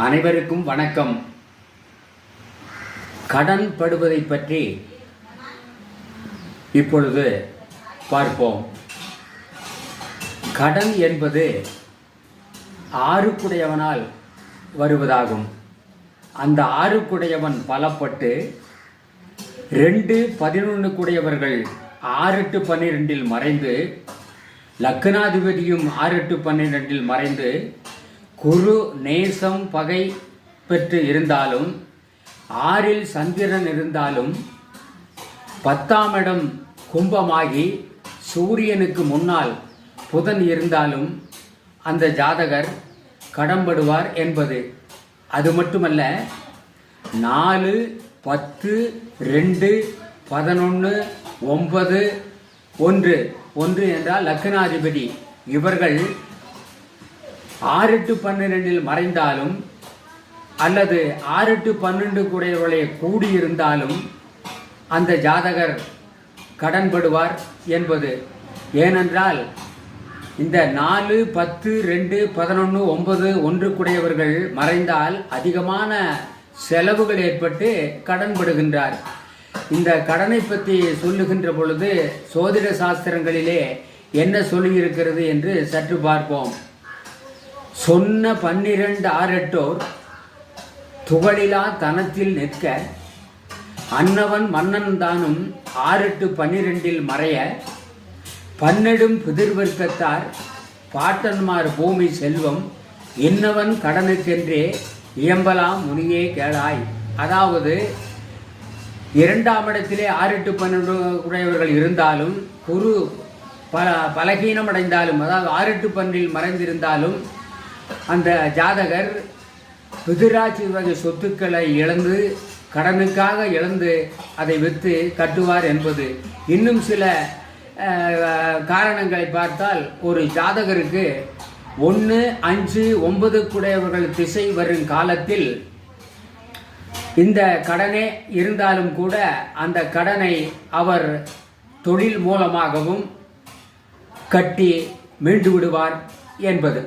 அனைவருக்கும் வணக்கம். கடன் படுவதை பற்றி இப்பொழுது பார்ப்போம். கடன் என்பது ஆறுக்குடையவனால் வருவதாகும். அந்த ஆறுக்குடையவன் பலப்பட்டு 2-11 6-8-12 மறைந்து, லக்னாதிபதியும் 6-8-12 மறைந்து குரு நேசம் பகை பெற்று இருந்தாலும், 6 சந்திரன் இருந்தாலும், 10ஆம் இடம் கும்பமாகி சூரியனுக்கு முன்னால் புதன் இருந்தாலும் அந்த ஜாதகர் கடன்படுவார் என்பது. அது மட்டுமல்ல, 4, 10, 2, 11, 9, 1 என்றால் லக்னாதிபதி. இவர்கள் 6-8-12 மறைந்தாலும் அல்லது 6-12 கூடியவர்களை கூடியிருந்தாலும் அந்த ஜாதகர் கடன்படுவார் என்பது. ஏனென்றால் இந்த 4, 10, 2, 11, 9, 1 கூடியவர்கள் மறைந்தால் அதிகமான செலவுகள் ஏற்பட்டு கடன்படுகின்றார். இந்த கடனை பற்றி சொல்லுகின்ற பொழுது சோதிட சாஸ்திரங்களிலே என்ன சொல்லியிருக்கிறது என்று சற்று பார்ப்போம். சொன்ன 12-6-8 துகளிலா தனத்தில் நிற்க, அன்னவன் மன்னன் தானும் 6-8-12 மறைய, பன்னெடும் பிதிர்வர்க்கத்தார் பாட்டன்மார் பூமி செல்வம் இன்னவன் கடனுக்கென்றே இயம்பலாம் முனியே கேளாய். அதாவது 2ஆம் இடத்திலே 6-8-12 உடையவர்கள் இருந்தாலும், குரு பலகீனம் அடைந்தாலும், அதாவது 6-8-12 மறைந்திருந்தாலும் அந்த ஜாதகர் பிதிராட்சி வகை சொத்துக்களை இழந்து, கடனுக்காக இழந்து அதை விற்று கட்டுவார் என்பது. இன்னும் சில காரணங்களை பார்த்தால், ஒரு ஜாதகருக்கு 1, 5, 9 கூடையவர்கள் திசை வரும் காலத்தில் இந்த கடனே இருந்தாலும் கூட அந்த கடனை அவர் தொழில் மூலமாகவும் கட்டி மீண்டு விடுவார் என்பது.